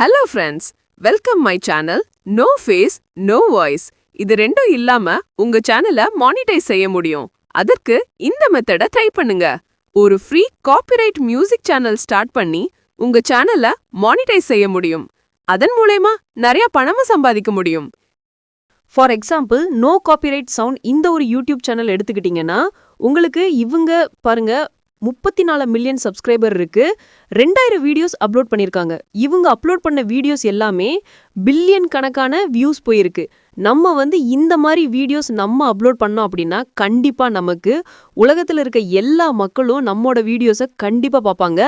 Hello friends, welcome my channel no face no voice. இது ரெண்டும் இல்லாம உங்க சேனலை மானிடைஸ் செய்ய முடியும். அதற்கு இந்த மெத்தடை ட்ரை பண்ணுங்க. ஒரு free copyright music channel start பண்ணி உங்க சேனலை மானிடைஸ் செய்ய முடியும். அதன் மூலமா நிறைய பணமும் சம்பாதிக்க முடியும். For example, no copyright sound இந்த ஒரு யூடியூப் சேனல் எடுத்துக்கிட்டீங்கன்னா உங்களுக்கு இவங்க பாருங்க 34 மில்லியன் சப்ஸ்கிரைபர் இருக்கு. 2000 வீடியோஸ் அப்லோட் பண்ணியிருக்காங்க. இவங்க அப்லோட் பண்ண வீடியோஸ் எல்லாமே பில்லியன் கணக்கான வியூஸ் போயிருக்கு. நம்ம இந்த மாதிரி வீடியோஸ் நம்ம அப்லோட் பண்ணோம் அப்படின்னா கண்டிப்பா நமக்கு உலகத்தில் இருக்க எல்லா மக்களும் நம்மோட வீடியோஸை கண்டிப்பா பார்ப்பாங்க.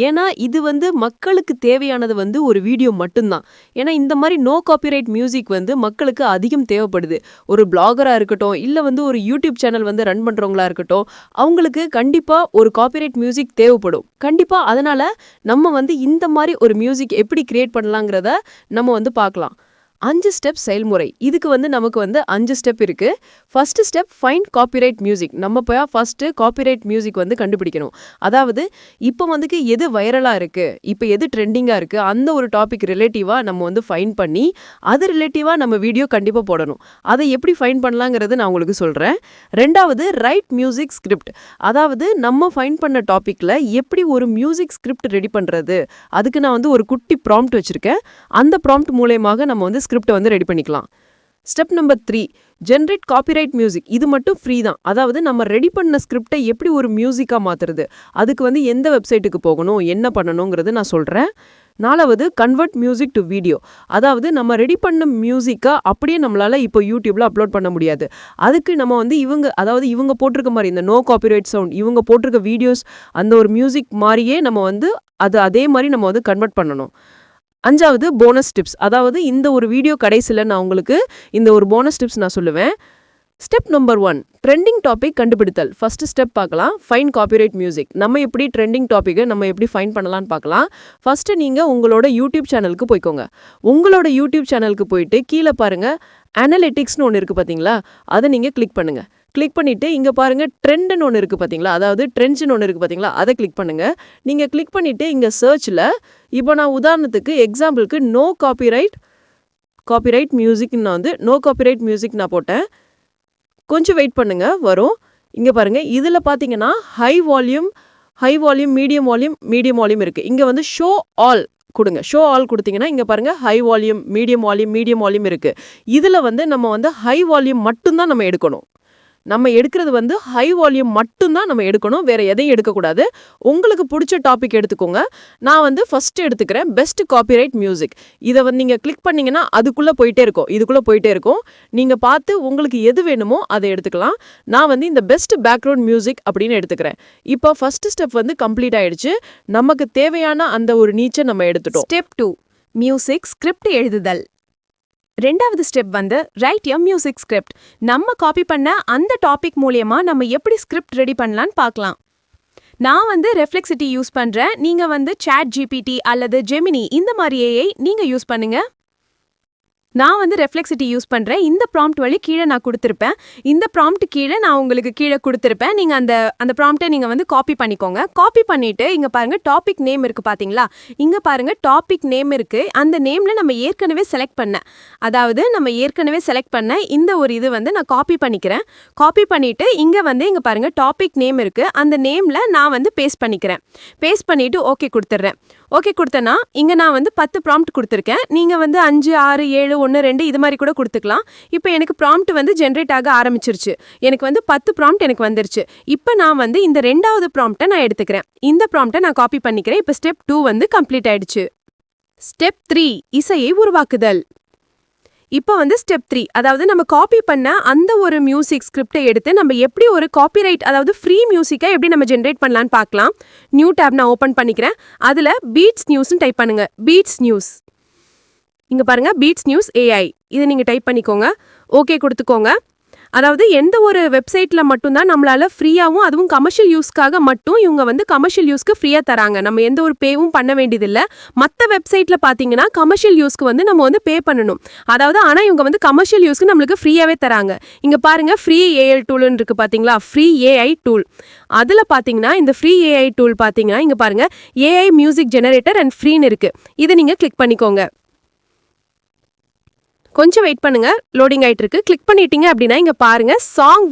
ஏன்னா இது மக்களுக்கு தேவையானது ஒரு வீடியோ மட்டும்தான். ஏன்னா இந்த மாதிரி நோ காப்பிரைட் மியூசிக் மக்களுக்கு அதிகம் தேவைப்படுது. ஒரு பிளாகரா இருக்கட்டும், இல்ல ஒரு யூடியூப் சேனல் ரன் பண்றவங்களா இருக்கட்டும், அவங்களுக்கு கண்டிப்பா ஒரு காப்பிரைட் மியூசிக் தேவைப்படும். கண்டிப்பா அதனால நம்ம இந்த மாதிரி ஒரு மியூசிக் எப்படி கிரியேட் பண்ணலாங்கிறத நம்ம பார்க்கலாம். 5 ஸ்டெப் செயல்முறை. இதுக்கு நமக்கு 5 ஸ்டெப் இருக்கு. First step, find copyright music. நம்ம ஃபர்ஸ்ட் காப்பிரைட் மியூசிக் கண்டுபிடிக்கணும். அதாவது இப்போ எது வைரலா இருக்கு, இப்போ எது ட்ரெண்டிங்கா இருக்கு, அந்த ஒரு டாபிக் ரிலேட்டிவா நம்ம ஃபைண்ட் பண்ணி அது ரிலேட்டிவா நம்ம வீடியோ கண்டிப்பா போடணும். அதை எப்படி ஃபைண்ட் பண்ணலாங்கிறது நான் உங்களுக்கு சொல்றேன். ரெண்டாவது, ரைட் மியூசிக் ஸ்கிரிப்ட். அதாவது நம்ம ஃபைண்ட் பண்ண டாபிக்ல எப்படி ஒரு மியூசிக் ஸ்கிரிப்ட் ரெடி பண்றது, அதுக்கு நான் ஒரு குட்டி ப்ராம்ப்ட் வச்சிருக்கேன். அந்த ப்ராம்ப்ட் மூலமாக நம்ம ஸ்கிரிப்டை ரெடி பண்ணிக்கலாம். Step number 3, generate copyright music. இது மட்டும் ஃப்ரீ தான். அதாவது நம்ம ரெடி பண்ண ஸ்கிரிப்டை எப்படி ஒரு மியூசிக்கா மாத்துறது, அதுக்கு எந்த வெப்சைட்டுக்கு போகணும், என்ன பண்ணணுங்கிறது நான் சொல்றேன். 4வது, கன்வெர்ட் மியூசிக் டு வீடியோ. அதாவது நம்ம ரெடி பண்ண மியூசிக்கா அப்படியே நம்மளால இப்போ யூடியூப்ல அப்லோட் பண்ண முடியாது. அதுக்கு நம்ம இவங்க போட்டிருக்க மாதிரி இந்த நோ காப்பிரைட் சவுண்ட், இவங்க போட்டிருக்க வீடியோஸ் அந்த ஒரு மியூசிக் மாதிரியே நம்ம அதே மாதிரி நம்ம கன்வெர்ட் பண்ணணும். 5வது, போனஸ் டிப்ஸ். அதாவது இந்த ஒரு வீடியோ கடைசியில் நான் உங்களுக்கு இந்த ஒரு போனஸ் டிப்ஸ் நான் சொல்லுவேன். ஸ்டெப் நம்பர் 1, ட்ரெண்டிங் டாபிக் கண்டுபிடித்தல். ஃபர்ஸ்ட் ஸ்டெப் பார்க்கலாம், ஃபைண்ட் காப்பிரைட் மியூசிக். நம்ம எப்படி ட்ரெண்டிங் டாப்பிக்கை நம்ம எப்படி ஃபைண்ட் பண்ணலான்னு பார்க்கலாம். ஃபர்ஸ்ட் நீங்கள் உங்களோட யூடியூப் சேனலுக்கு போய்க்கோங்க. உங்களோட யூடியூப் சேனலுக்கு போயிட்டு கீழே பாருங்க, அனலிட்டிக்ஸ்னு ஒன்று இருக்குது பார்த்தீங்களா, அதை நீங்கள் கிளிக் பண்ணுங்க. கிளிக் பண்ணிட்டு இங்கே பாருங்க, ட்ரெண்டுன்னு ஒன்று இருக்குது பார்த்தீங்களா, அதாவது ட்ரெண்ட்ஸ்னு ஒன்று இருக்குது பார்த்தீங்களா, அதை கிளிக் பண்ணுங்க. நீங்கள் கிளிக் பண்ணிட்டு இங்கே சர்ச்சில் இப்போ நான் உதாரணத்துக்கு எக்ஸாம்பிளுக்கு no copyright music no copyright music நான் போட்டேன். கொஞ்சம் வெயிட் பண்ணுங்க, வரும். இங்கே பாருங்க, இதில் பார்த்தீங்கன்னா ஹை வால்யூம், மீடியம் வால்யூம் இருக்குது. இங்கே ஷோ ஆல் கொடுங்க. ஷோ ஆல் கொடுத்தீங்கன்னா இங்கே பாருங்க, ஹை வால்யூம், மீடியம் வால்யூம் இருக்குது. இதில் நம்ம ஹை வால்யூம் மட்டும்தான் நம்ம எடுக்கணும். நம்ம எடுக்கிறது ஹை வால்யூம் மட்டும்தான் நம்ம எடுக்கணும், வேற எதையும் எடுக்கக்கூடாது. உங்களுக்கு பிடிச்ச டாபிக் எடுத்துக்கோங்க. நான் ஃபர்ஸ்ட் எடுத்துக்கிறேன் பெஸ்ட் காப்பிரைட் மியூசிக். இதை நீங்கள் கிளிக் பண்ணீங்கன்னா இதுக்குள்ளே போயிட்டே இருக்கும். நீங்கள் பார்த்து உங்களுக்கு எது வேணுமோ அதை எடுத்துக்கலாம். நான் இந்த பெஸ்ட் பேக்ரவுண்ட் மியூசிக் அப்படின்னு எடுத்துக்கிறேன். இப்போ ஃபர்ஸ்ட் ஸ்டெப் கம்ப்ளீட் ஆயிடுச்சு. நமக்கு தேவையான அந்த ஒரு நீச்சை நம்ம எடுத்துட்டோம். ஸ்டெப் 2, மியூசிக் ஸ்கிரிப்ட் எழுதுதல். 2வது ஸ்டெப் ரைட் எ மியூசிக் ஸ்கிரிப்ட். நம்ம காப்பி பண்ண அந்த டாபிக் மூலியமா நம்ம எப்படி ஸ்கிரிப்ட் ரெடி பண்ணலான்னு பார்க்கலாம். நான் ரெஃப்ளெக்சிட்டி யூஸ் பண்றேன். நீங்க சாட் ஜிபிடி அல்லது ஜெமினி இந்த மாதிரி ஏஐ நீங்க யூஸ் பண்ணுங்க. நான் ரெஃப்ளெக்சிட்டி யூஸ் பண்றேன். இந்த ப்ராம்ப்ட் வழி கீழே நான் கொடுத்துருப்பேன். இந்த ப்ராம்ப்ட் கீழே நான் உங்களுக்கு கீழே கொடுத்துருப்பேன். நீங்க அந்த ப்ராம்ப்டை நீங்க காப்பி பண்ணிக்கோங்க. காப்பி பண்ணிட்டு இங்க பாருங்க, டாபிக் நேம் இருக்கு பாத்தீங்களா, இங்க பாருங்க டாபிக் நேம் இருக்கு. அந்த நேம்ல நம்ம ஏற்கனவே செலக்ட் பண்ண இந்த ஒரு இது நான் காப்பி பண்ணிக்கிறேன். காப்பி பண்ணிட்டு இங்க பாருங்க டாபிக் நேம் இருக்கு. அந்த நேம்ல நான் பேஸ்ட் பண்ணிக்கிறேன். பேஸ்ட் பண்ணிட்டு ஓகே கொடுத்துட்றேன். ஓகே கொடுத்தேன்னா இங்க நான் 10 ப்ராம்ப்ட் கொடுத்துருக்கேன். நீங்க 5, 6, 7, 1, 2 இது மாதிரி கூட கொடுத்துக்கலாம். இப்போ எனக்கு ப்ராம்ப்ட் ஜென்ரேட் ஆக ஆரம்பிச்சிருச்சு. எனக்கு 10 ப்ராம்ப்ட் எனக்கு வந்துருச்சு. இப்போ நான் இந்த 2வது ப்ராம்ப்டை நான் எடுத்துக்கிறேன். இந்த ப்ராம்ப்டை நான் காப்பி பண்ணிக்கிறேன். இப்போ ஸ்டெப் 2 கம்ப்ளீட் ஆயிடுச்சு. ஸ்டெப் 3, இசையை உருவாக்குதல். இப்போ ஸ்டெப் 3, அதாவது நம்ம காப்பி பண்ண அந்த ஒரு மியூசிக் ஸ்கிரிப்டை எடுத்து நம்ம எப்படி ஒரு காப்பிரைட், அதாவது ஃப்ரீ மியூசிக்கை எப்படி நம்ம ஜென்ரேட் பண்ணலான்னு பார்க்கலாம். நியூ டேப் நான் ஓப்பன் பண்ணிக்கிறேன். அதில் பீட்ஸ் நியூஸ்னு டைப் பண்ணுங்க. பீட்ஸ் நியூஸ், இங்கே பாருங்க, பீட்ஸ் நியூஸ் ஏஐ, இதை நீங்கள் டைப் பண்ணிக்கோங்க. ஓகே கொடுத்துக்கோங்க. அதாவது எந்த ஒரு வெப்சைட்ல மட்டும் தான் நம்மளால ஃப்ரீயாவும் அதுவும் கமர்ஷியல் யூஸ்க்காக மட்டும் இவங்க வந்து கமர்ஷியல் யூஸ்க்கு ஃப்ரீயா தராங்க. நம்ம எந்த ஒரு பேவும் பண்ண வேண்டியதில்ல. மத்த வெப்சைட்ல பாத்தீங்கன்னா கமர்ஷியல் யூஸ்க்கு வந்து நம்ம வந்து பே பண்ணணும். அதாவது ஆனா இவங்க வந்து கமர்ஷியல் யூஸ்க்கு நம்மளுக்கு ஃப்ரீயாவே தராங்க. இங்க பாருங்க ஃப்ரீ ஏஎல் டூல்னு இருக்கு பாத்தீங்களா, ஃப்ரீ ஏஐ டூல். அதுல பாத்தீங்கன்னா இந்த ஃப்ரீ ஏஐ டூல் பாத்தீங்கன்னா இங்க பாருங்க ஏஐ மியூசிக் ஜெனரேட்டர் அண்ட் ஃப்ரீன்னு இருக்கு. இதை நீங்க கிளிக் பண்ணிக்கோங்க. கொஞ்சம் வெயிட் பண்ணுங்க, லோடிங் ஆயிட்டு இருக்கு. கிளிக் பண்ணிட்டீங்க அப்படின்னா இங்க பாருங்க சாங்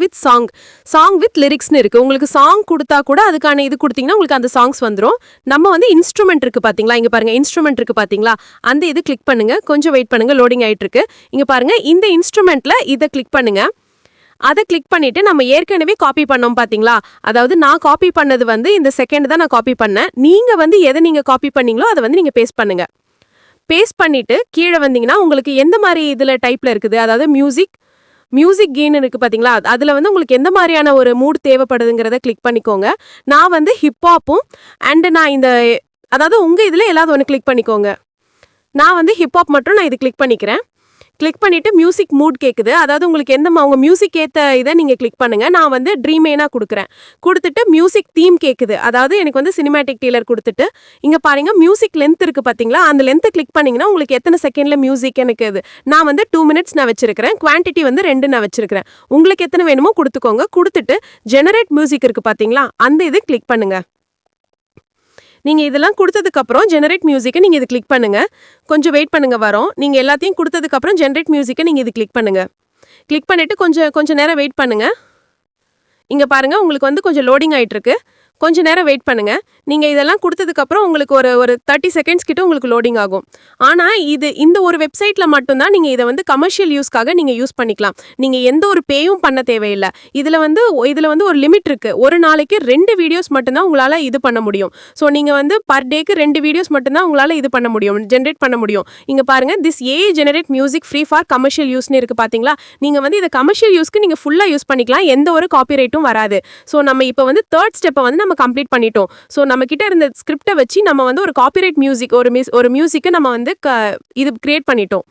வித் லிரிக்ஸ்னு இருக்கு. உங்களுக்கு சாங் கொடுத்தா கூட அதுக்கான இது கொடுத்தீங்கன்னா உங்களுக்கு அந்த சாங்ஸ் வந்துடும். நம்ம வந்து இன்ஸ்ட்ருமெண்ட் இருக்கு பாத்தீங்களா, இங்க பாருங்க இன்ஸ்ட்ருமெண்ட் இருக்கு பாத்தீங்களா, அந்த இது கிளிக் பண்ணுங்க. கொஞ்சம் வெயிட் பண்ணுங்க, லோடிங் ஆயிட்டு இருக்கு. இங்க பாருங்க இந்த இன்ஸ்ட்ருமெண்ட்ல இதை கிளிக் பண்ணுங்க. அதை கிளிக் பண்ணிட்டு நம்ம ஏற்கனவே காப்பி பண்ணோம் பாத்தீங்களா, அதாவது நான் காப்பி பண்ணது வந்து இந்த செகண்ட் தான் நான் காப்பி பண்ணேன். நீங்க வந்து எதை நீங்க காப்பி பண்ணீங்களோ அதை வந்து நீங்க பேஸ்ட் பண்ணுங்க. பேஸ்ட் பண்ணிட்டு கீழே வந்தீங்கன்னா உங்களுக்கு எந்த மாதிரி இதுல டைப்ல இருக்குது, அதாவது மியூசிக் கெயின் இருக்கு பாத்தீங்களா, அதுல வந்து உங்களுக்கு எந்த மாதிரியான ஒரு மூட் தேவைப்படுதுங்கிறத கிளிக் பண்ணிக்கோங்க. நான் வந்து ஹிப்ஹாப்பும் அண்ட் நான் இந்த அதாவது உங்க இதுல எல்லாவது ஒன்று கிளிக் பண்ணிக்கோங்க. நான் வந்து ஹிப்ஹாப் மட்டும் நான் இது கிளிக் பண்ணிக்கிறேன். கிளிக் பண்ணிட்டு மியூசிக் மூட் கேக்குது, அதாவது உங்களுக்கு எந்த உங்க மியூசிக் ஏத்த இதை நீங்க கிளிக் பண்ணுங்க. நான் வந்து ட்ரீமேனா கொடுக்குறேன். கொடுத்துட்டு மியூசிக் தீம் கேக்குது, அதாவது எனக்கு வந்து சினிமேட்டிக் டீலர் கொடுத்துட்டு இங்க பாருங்க மியூசிக் லென்த் இருக்கு பாத்தீங்களா, அந்த லென்த்தை கிளிக் பண்ணீங்கன்னா உங்களுக்கு எத்தனை செகண்ட்ல மியூசிக் எனக்கு இது நான் வந்து 2 minutes நான் வச்சிருக்கிறேன். குவான்டிட்டி வந்து 2 நான் வச்சிருக்கிறேன். உங்களுக்கு எத்தனை வேணுமோ கொடுத்துக்கோங்க. கொடுத்துட்டு ஜெனரேட் மியூசிக் இருக்கு பாத்தீங்களா, அந்த இது கிளிக் பண்ணுங்க. நீங்க இதெல்லாம் கொடுத்ததுக்கு அப்புறம் ஜெனரேட் மியூசிக்கை நீங்க இது கிளிக் பண்ணுங்க. கொஞ்சம் வெயிட் பண்ணுங்க, வரோம். நீங்க எல்லாத்தையும் கொடுத்ததுக்கு அப்புறம் ஜெனரேட் மியூசிக்கை நீங்க இது கிளிக் பண்ணுங்க. கிளிக் பண்ணிட்டு கொஞ்சம் நேரம் வெயிட் பண்ணுங்க. இங்க பாருங்க உங்களுக்கு வந்து கொஞ்சம் லோடிங் ஆயிட்டு இருக்கு. கொஞ்ச நேரம் வெயிட் பண்ணுங்க. நீங்க இதெல்லாம் கொடுத்ததுக்கு அப்புறம் உங்களுக்கு ஒரு 30 செகண்ட்ஸ் கிட்ட உங்களுக்கு லோடிங் ஆகும். ஆனா இந்த ஒரு வெப்சைட்ல மட்டும் தான் நீங்க இதை வந்து கமர்ஷியல் யூஸ்க்காக நீங்க யூஸ் பண்ணிக்கலாம். நீங்க எந்த ஒரு பேயும் பண்ண தேவையில்லை. இதுல வந்து ஒரு லிமிட் இருக்கு. ஒரு நாளைக்கு 2 வீடியோஸ் மட்டும்தான் உங்களால இது பண்ண முடியும். ஸோ நீங்க வந்து பர் டேக்கு 2 வீடியோஸ் மட்டும்தான் உங்களால இது பண்ண முடியும், ஜென்ரேட் பண்ண முடியும். இங்க பாருங்க this AI generate music free for commercial யூஸ்னு இருக்கு பாத்தீங்களா. நீங்க வந்து இதை கமர்ஷியல் யூஸ்க்கு நீங்க ஃபுல்லா யூஸ் பண்ணிக்கலாம், எந்த ஒரு காப்பிரைட்டும் வராது. ஸோ நம்ம இப்போ வந்து தேர்ட் ஸ்டெப்பை வந்து நம்ம கம்ப்ளீட் பண்ணிட்டோம். ஸோ நம்ம கிட்ட இருந்த ஸ்கிரிப்டை வச்சு நம்ம வந்து ஒரு காப்பிரைட் மியூசிக் ஒரு மியூசிக்கை நம்ம வந்து இது கிரியேட் பண்ணிட்டோம்.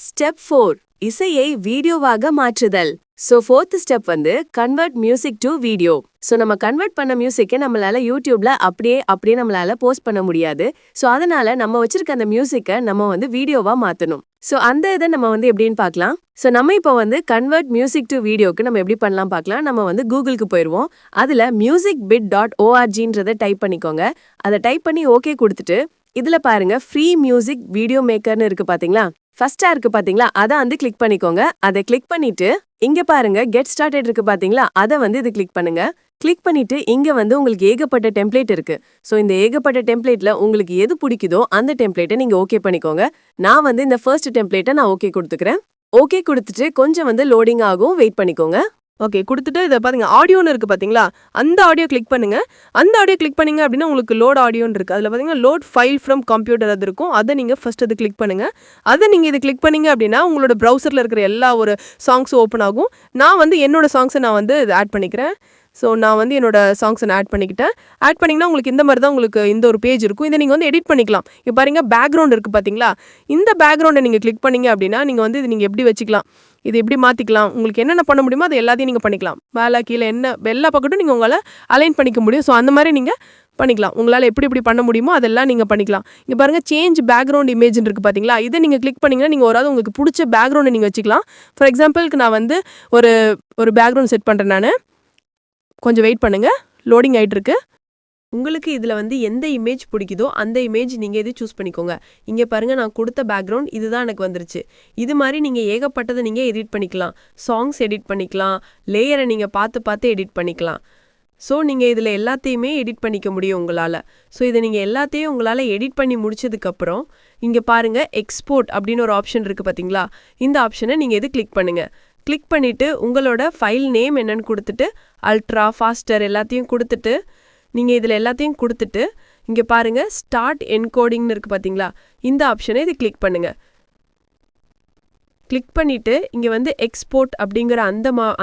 ஸ்டெப் 4 இசையை வீடியோவாக மாற்றுதல். ஸோ 4th ஸ்டெப் வந்து convert music to video. So நம்ம கன்வெர்ட் பண்ண மியூசிக்கை நம்மளால யூடியூப்ல அப்படியே நம்மளால போஸ்ட் பண்ண முடியாது. ஸோ அதனால நம்ம வச்சிருக்க அந்த மியூசிக்கை நம்ம வந்து வீடியோவா மாற்றணும். ஸோ அந்த இதை நம்ம வந்து எப்படின்னு பார்க்கலாம். ஸோ நம்ம இப்போ வந்து கன்வெர்ட் மியூசிக் டு வீடியோக்கு நம்ம எப்படி பண்ணலாம் பார்க்கலாம். நம்ம வந்து கூகுளுக்கு போயிடுவோம். அதில் musicbit.orgன்றதை டைப் பண்ணிக்கோங்க. அதை டைப் பண்ணி ஓகே கொடுத்துட்டு இதுல பாருங்க ஃப்ரீ மியூசிக் வீடியோ மேக்கர்னு இருக்கு பாத்தீங்களா, ஃபர்ஸ்டா இருக்கு பாத்தீங்களா, அதை வந்து கிளிக் பண்ணிக்கோங்க. அதை கிளிக் பண்ணிட்டு இங்க பாருங்க கெட் ஸ்டார்டட் இருக்கு பாத்தீங்களா, அதை வந்து இது கிளிக் பண்ணுங்க. கிளிக் பண்ணிட்டு இங்க வந்து உங்களுக்கு ஏகப்பட்ட டெம்ப்ளேட் இருக்கு. ஸோ இந்த ஏகப்பட்ட டெம்ப்ளேட்ல உங்களுக்கு எது பிடிக்குதோ அந்த டெம்ப்ளேட்டை நீங்க ஓகே பண்ணிக்கோங்க. நான் வந்து இந்த ஃபர்ஸ்ட் டெம்ப்ளேட்டை நான் ஓகே கொடுத்துக்கிறேன். ஓகே கொடுத்துட்டு கொஞ்சம் வந்து லோடிங் ஆகும், வெயிட் பண்ணிக்கோங்க. ஓகே கொடுத்துட்டு இதை பாருங்க ஆடியோன்னு இருக்கு பாத்தீங்களா, அந்த ஆடியோ கிளிக் பண்ணுங்க. அந்த ஆடியோ கிளிக் பண்ணீங்க அப்படின்னா உங்களுக்கு லோட் ஆடியோன்னு இருக்கு. அதில் பார்த்தீங்கன்னா லோட் ஃபைல் ஃப்ரம் கம்ப்யூட்டர் அது இருக்கும். அதை நீங்கள் ஃபர்ஸ்ட் அது கிளிக் பண்ணுங்க. அதை நீங்கள் இது கிளிக் பண்ணீங்க அப்படின்னா உங்களோட ப்ரௌசரில் இருக்கிற எல்லா ஒரு சாங்ஸும் ஓப்பன் ஆகும். நான் வந்து என்னோட சாங்ஸை நான் வந்து இது ஆட் பண்ணிக்கிறேன். ஸோ நான் வந்து என்னோட சாங்ஸை நான் ஆட் பண்ணிங்கன்னா உங்களுக்கு இந்த மாதிரி தான் உங்களுக்கு இந்த ஒரு பேஜ் இருக்கும். இதை நீங்கள் வந்து எடிட் பண்ணிக்கலாம். இப்போ பாருங்க பேக்ரவுண்ட் இருக்குது பார்த்தீங்களா, இந்த பேக்ரவுண்டை நீங்கள் கிளிக் பண்ணீங்க அப்படின்னா நீங்கள் வந்து இது நீங்கள் எப்படி வச்சுக்கலாம், இது எப்படி மாற்றிக்கலாம், உங்களுக்கு என்னென்ன பண்ண முடியுமோ அது எல்லாத்தையும் நீங்கள் பண்ணிக்கலாம். மேலே கீழே எல்லா பக்கட்டும் நீங்கள் உங்களை அலைன் பண்ணிக்க முடியும். ஸோ அந்த மாதிரி நீங்கள் பண்ணிக்கலாம். உங்களால் எப்படி பண்ண முடியுமோ அதெல்லாம் நீங்கள் பண்ணிக்கலாம். இங்கே பாருங்கள் சேஞ்ச் பேக்ரவுண்ட் இமேஜ்னு இருக்குது பார்த்தீங்களா, இதை நீங்கள் கிளிக் பண்ணிங்கன்னா நீங்கள் உங்களுக்கு பிடிச்ச பேக்ரவுண்டை நீங்கள் வச்சுக்கலாம். ஃபார் எக்ஸாம்பிளுக்கு நான் வந்து ஒரு பேக்ரவுண்ட் செட் பண்ணுறேன். நான் கொஞ்சம் வெயிட் பண்ணுங்கள், லோடிங் ஆகிட்டு இருக்கு. உங்களுக்கு இதில் வந்து எந்த இமேஜ் பிடிக்குதோ அந்த இமேஜ் நீங்கள் இது சூஸ் பண்ணிக்கோங்க. இங்கே பாருங்கள் நான் கொடுத்த பேக்ரவுண்ட் இதுதான் எனக்கு வந்துருச்சு. இது மாதிரி நீங்கள் ஏகப்பட்டதை நீங்கள் எடிட் பண்ணிக்கலாம். சாங்ஸ் எடிட் பண்ணிக்கலாம், லேயரை நீங்கள் பார்த்து எடிட் பண்ணிக்கலாம். ஸோ நீங்கள் இதில் எல்லாத்தையுமே எடிட் பண்ணிக்க முடியும் உங்களால். ஸோ இதை நீங்கள் எல்லாத்தையும் உங்களால் எடிட் பண்ணி முடிச்சதுக்கப்புறம் இங்கே பாருங்கள் எக்ஸ்போர்ட் அப்படின்னு ஒரு ஆப்ஷன் இருக்குது பார்த்தீங்களா, இந்த ஆப்ஷனை நீங்கள் இது கிளிக் பண்ணுங்கள். கிளிக் பண்ணிவிட்டு உங்களோட ஃபைல் நேம் என்னன்னு கொடுத்துட்டு அல்ட்ரா ஃபாஸ்டர் எல்லாத்தையும் கொடுத்துட்டு நீங்கள் இதில் எல்லாத்தையும் கொடுத்துட்டு இங்கே பாருங்கள் ஸ்டார்ட் என்கோடிங்னு இருக்குது பார்த்தீங்களா, இந்த ஆப்ஷனை இது கிளிக் பண்ணுங்கள். கிளிக் பண்ணிட்டு இங்க வந்து எக்ஸ்போர்ட் அப்படிங்கிற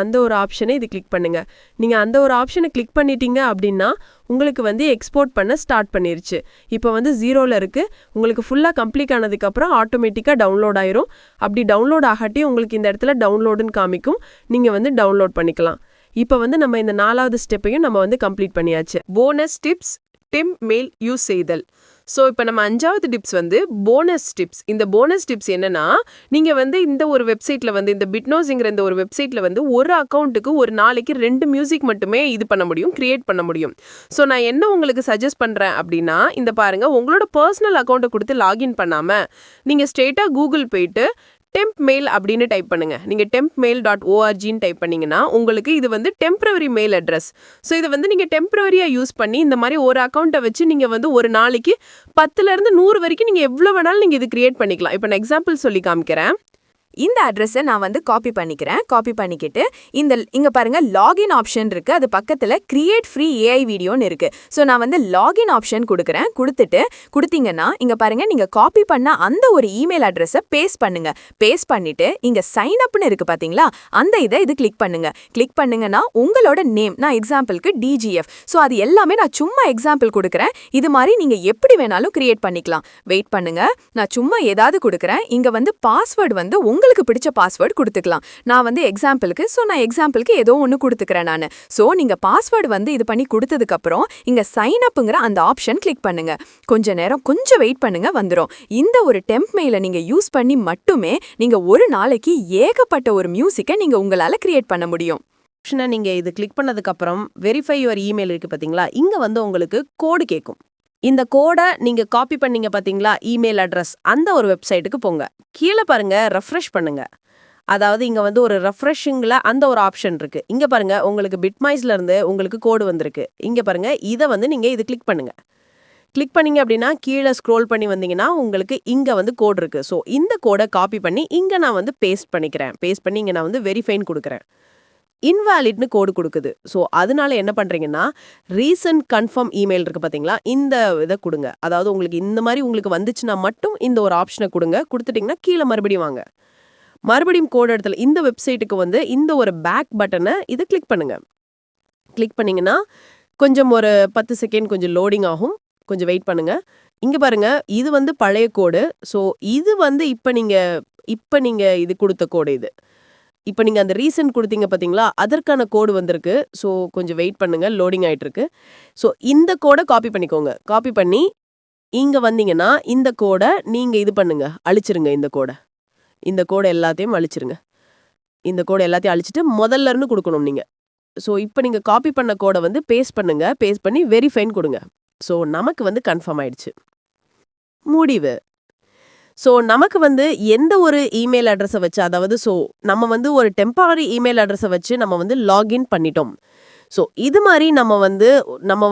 அந்த ஒரு ஆப்ஷனை இது கிளிக் பண்ணுங்க. நீங்க அந்த ஒரு ஆப்ஷனை கிளிக் பண்ணிட்டீங்க அப்படின்னா உங்களுக்கு வந்து எக்ஸ்போர்ட் பண்ண ஸ்டார்ட் பண்ணிருச்சு. இப்போ வந்து 0ல இருக்கு. உங்களுக்கு ஃபுல்லா கம்ப்ளீட் ஆனதுக்கு அப்புறம் ஆட்டோமேட்டிக்கா டவுன்லோட் ஆயிரும். அப்படி டவுன்லோட் ஆகாட்டி உங்களுக்கு இந்த இடத்துல டவுன்லோடுன்னு காமிக்கும். நீங்க வந்து டவுன்லோட் பண்ணிக்கலாம். இப்போ வந்து நம்ம இந்த 4வது ஸ்டெப்பையும் நம்ம வந்து கம்ப்ளீட் பண்ணியாச்சு. Bonus tips temp mail use செய்தல். ஸோ இப்போ நம்ம 5வது டிப்ஸ் வந்து போனஸ் டிப்ஸ். இந்த போனஸ் டிப்ஸ் என்னன்னா, நீங்கள் வந்து இந்த ஒரு வெப்சைட்டில் வந்து இந்த பிட்னோஸ்ங்கிற இந்த ஒரு வெப்சைட்டில் வந்து ஒரு அக்கௌண்ட்டுக்கு ஒரு நாளைக்கு 2 மியூசிக் மட்டுமே இது பண்ண முடியும், கிரியேட் பண்ண முடியும். ஸோ நான் என்ன உங்களுக்கு சஜஸ்ட் பண்ணுறேன் அப்படின்னா, இந்த பாருங்க, உங்களோட பர்சனல் அக்கௌண்ட்டை கொடுத்து லாகின் பண்ணாமல் நீங்கள் ஸ்ட்ரெயிட்டாக கூகுள் போயிட்டு டெம்ப் மெயில் அப்படின்னு டைப் பண்ணுங்க. நீங்கள் tempmail.orgன்னு டைப் பண்ணீங்கன்னா உங்களுக்கு இது வந்து டெம்பரவரி மெயில் அட்ரஸ். ஸோ இதை வந்து நீங்கள் டெம்பரவரியாக யூஸ் பண்ணி இந்த மாதிரி ஒரு அக்கௌண்ட்டை வச்சு நீங்கள் வந்து ஒரு நாளைக்கு 10லேருந்து 100 வரைக்கும் நீங்கள் எவ்வளோ வேணாலும் நீங்கள் இது கிரியேட் பண்ணிக்கலாம். இப்போ நான் எக்ஸாம்பிள் சொல்லி காமிக்கிறேன். இந்த அட்ரஸை நான் வந்து காப்பி பண்ணிக்கிறேன். காப்பி பண்ணிக்கிட்டு இங்க பாருங்க லாகின் ஆப்ஷன் இருக்கு. அது பக்கத்துல கிரியேட் ஃப்ரீ ஏஐ வீடியோன்னு இருக்கு. ஸோ நான் வந்து லாகின் ஆப்ஷன் கொடுக்குறேன். கொடுத்தீங்கன்னா இங்க பாருங்க, நீங்க காப்பி பண்ண அந்த ஒரு இமெயில் அட்ரஸை பேஸ்ட் பண்ணுங்க. பேஸ்ட் பண்ணிட்டு இங்க சைன் அப்னு இருக்கு பாத்தீங்களா, அந்த இது கிளிக் பண்ணுங்க. கிளிக் பண்ணுங்கன்னா உங்களோட நேம், நான் எக்ஸாம்பிளுக்கு DGF. ஸோ அது எல்லாமே நான் சும்மா எக்ஸாம்பிள் கொடுக்குறேன். இது மாதிரி நீங்க எப்படி வேணாலும் கிரியேட் பண்ணிக்கலாம். வெயிட் பண்ணுங்க, நான் சும்மா ஏதாவது கொடுக்குறேன். இங்க வந்து பாஸ்வேர்டு வந்து உங்களுக்கு பிடிச்ச பாஸ்வேர்டு கொடுத்துக்கலாம். நான் வந்து எக்ஸாம்பிளுக்கு ஏதோ ஒன்று கொடுத்துக்கிறேன் நான். ஸோ நீங்க பாஸ்வேர்டு வந்து இது பண்ணி கொடுத்ததுக்கு அப்புறம் இங்க சைன் அப்ங்கிற அந்த ஆப்ஷன் கிளிக் பண்ணுங்க. கொஞ்ச நேரம் கொஞ்சம் வெயிட் பண்ணுங்க, வந்துடும். இந்த ஒரு டெம்ப் மெயிலை நீங்க யூஸ் பண்ணி மட்டுமே நீங்க ஒரு நாளைக்கு ஏகப்பட்ட ஒரு மியூசிக்கை நீங்க உங்களால கிரியேட் பண்ண முடியும். ஆப்ஷனை நீங்கள் இது கிளிக் பண்ணதுக்கப்புறம் வெரிஃபை யுவர் இமெயில் இருக்குது பார்த்தீங்களா, இங்கே வந்து உங்களுக்கு கோடு கேட்கும். இந்த கோடை நீங்கள் காப்பி பண்ணீங்க பார்த்தீங்களா, இமெயில் அட்ரஸ், அந்த ஒரு வெப்சைட்டுக்கு போங்க. கீழே பாருங்க, ரெஃப்ரெஷ் பண்ணுங்க. அதாவது இங்கே வந்து ஒரு ரெஃப்ரெஷிங்கில் அந்த ஒரு ஆப்ஷன் இருக்குது. இங்கே பாருங்க, உங்களுக்கு பிட்மைஸ்லேருந்து உங்களுக்கு கோடு வந்திருக்கு. இங்கே பாருங்க, இதை வந்து நீங்கள் இது கிளிக் பண்ணுங்க. கிளிக் பண்ணீங்க அப்படின்னா கீழே ஸ்க்ரோல் பண்ணி வந்தீங்கன்னா உங்களுக்கு இங்கே வந்து கோடு இருக்குது. ஸோ இந்த கோடை காப்பி பண்ணி இங்கே நான் வந்து பேஸ்ட் பண்ணிக்கிறேன். பேஸ்ட் பண்ணி இங்கே நான் வந்து வெரிஃபைன்னு கொடுக்குறேன். இன்வாலிட்னு கோடு கொடுக்குது. ஸோ அதனால என்ன பண்ணுறீங்கன்னா, ரீசன்ட் கன்ஃபார்ம் இமெயில் இருக்குது பார்த்தீங்களா, இந்த இதை கொடுங்க. அதாவது உங்களுக்கு இந்த மாதிரி உங்களுக்கு வந்துச்சுன்னா மட்டும் இந்த ஒரு ஆப்ஷனை கொடுங்க. கொடுத்துட்டிங்கன்னா கீழே மறுபடியும் வாங்க. மறுபடியும் கோடு இடத்துல இந்த வெப்சைட்டுக்கு வந்து இந்த ஒரு பேக் பட்டனை இதை கிளிக் பண்ணுங்க. கிளிக் பண்ணிங்கன்னா கொஞ்சம் ஒரு 10 செகண்ட் கொஞ்சம் லோடிங் ஆகும். கொஞ்சம் வெயிட் பண்ணுங்க. இங்கே பாருங்க, இது வந்து பழைய கோடு. ஸோ இது வந்து இப்போ நீங்கள் இது கொடுத்த கோடு இது. இப்போ நீங்கள் அந்த ரீசன்ட் கொடுத்தீங்க பார்த்தீங்களா, அதற்கான கோடு வந்திருக்கு. ஸோ கொஞ்சம் வெயிட் பண்ணுங்க, லோடிங் ஆகிட்டு இருக்கு. ஸோ இந்த கோடை காப்பி பண்ணிக்கோங்க. காப்பி பண்ணி இங்கே வந்தீங்கன்னா இந்த கோடை நீங்கள் இது பண்ணுங்க, அழிச்சிருங்க. இந்த கோடை எல்லாத்தையும் அழிச்சிருங்க. இந்த கோடை எல்லாத்தையும் அழிச்சிட்டு முதல்ல இருந்து கொடுக்கணும் நீங்கள். ஸோ இப்போ நீங்கள் காப்பி பண்ண கோடை வந்து பேஸ்ட் பண்ணுங்க. பேஸ்ட் பண்ணி வெரிஃபைன் கொடுங்க. ஸோ நமக்கு வந்து கன்ஃபார்ம் ஆயிடுச்சு. முடிவு. ஸோ நமக்கு வந்து எந்த ஒரு இமெயில் அட்ரஸை வச்சு, அதாவது நம்ம வந்து ஒரு டெம்பரரி இமெயில் அட்ரஸை வச்சு நம்ம வந்து லாகின் பண்ணிட்டோம். ஸோ இது மாதிரி நம்ம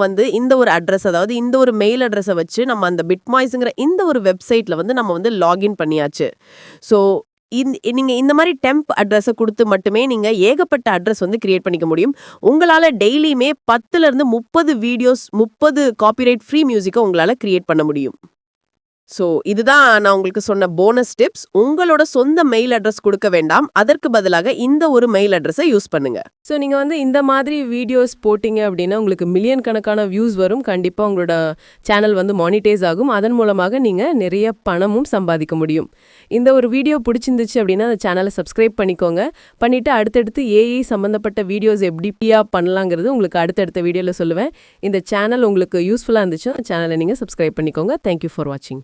வந்து இந்த ஒரு அட்ரஸ், அதாவது இந்த ஒரு மெயில் அட்ரஸை வச்சு நம்ம அந்த பிட்மாய்ஸுங்கிற இந்த ஒரு வெப்சைட்டில் வந்து நம்ம வந்து லாகின் பண்ணியாச்சு. ஸோ நீங்கள் இந்த மாதிரி டெம்ப் அட்ரஸை கொடுத்து மட்டுமே நீங்கள் ஏகப்பட்ட அட்ரஸ் வந்து கிரியேட் பண்ணிக்க முடியும். உங்களால் டெய்லியுமே 10லேருந்து 30 வீடியோஸ், 30 காப்பிரைட் ஃப்ரீ மியூசிக்கை உங்களால் கிரியேட் பண்ண முடியும். ஸோ இதுதான் நான் உங்களுக்கு சொன்ன போனஸ் டிப்ஸ். உங்களோட சொந்த மெயில் அட்ரஸ் கொடுக்க வேண்டாம். அதற்கு பதிலாக இந்த ஒரு மெயில் அட்ரஸை யூஸ் பண்ணுங்க. ஸோ நீங்கள் வந்து இந்த மாதிரி வீடியோஸ் போட்டிங்க அப்படின்னா உங்களுக்கு மில்லியன் கணக்கான வியூஸ் வரும். கண்டிப்பாக உங்களோட சேனல் வந்து மானிட்டைஸ் ஆகும். அதன் மூலமாக நீங்கள் நிறைய பணமும் சம்பாதிக்க முடியும். இந்த ஒரு வீடியோ பிடிச்சிருந்துச்சு அப்படின்னா அந்த சேனலை சப்ஸ்கிரைப் பண்ணிக்கோங்க. பண்ணிவிட்டு அடுத்தடுத்து ஏஐ சம்மந்தப்பட்ட வீடியோஸ் எப்படியா பண்ணலாங்கிறது உங்களுக்கு அடுத்தடுத்த வீடியோவில் சொல்லுவேன். இந்த சேனல் உங்களுக்கு யூஸ்ஃபுல்லாக இருந்துச்சுன்னா சேனலை நீங்கள் சப்ஸ்கிரைப் பண்ணிக்கோங்க. தேங்க்யூ ஃபார் வாட்சிங்.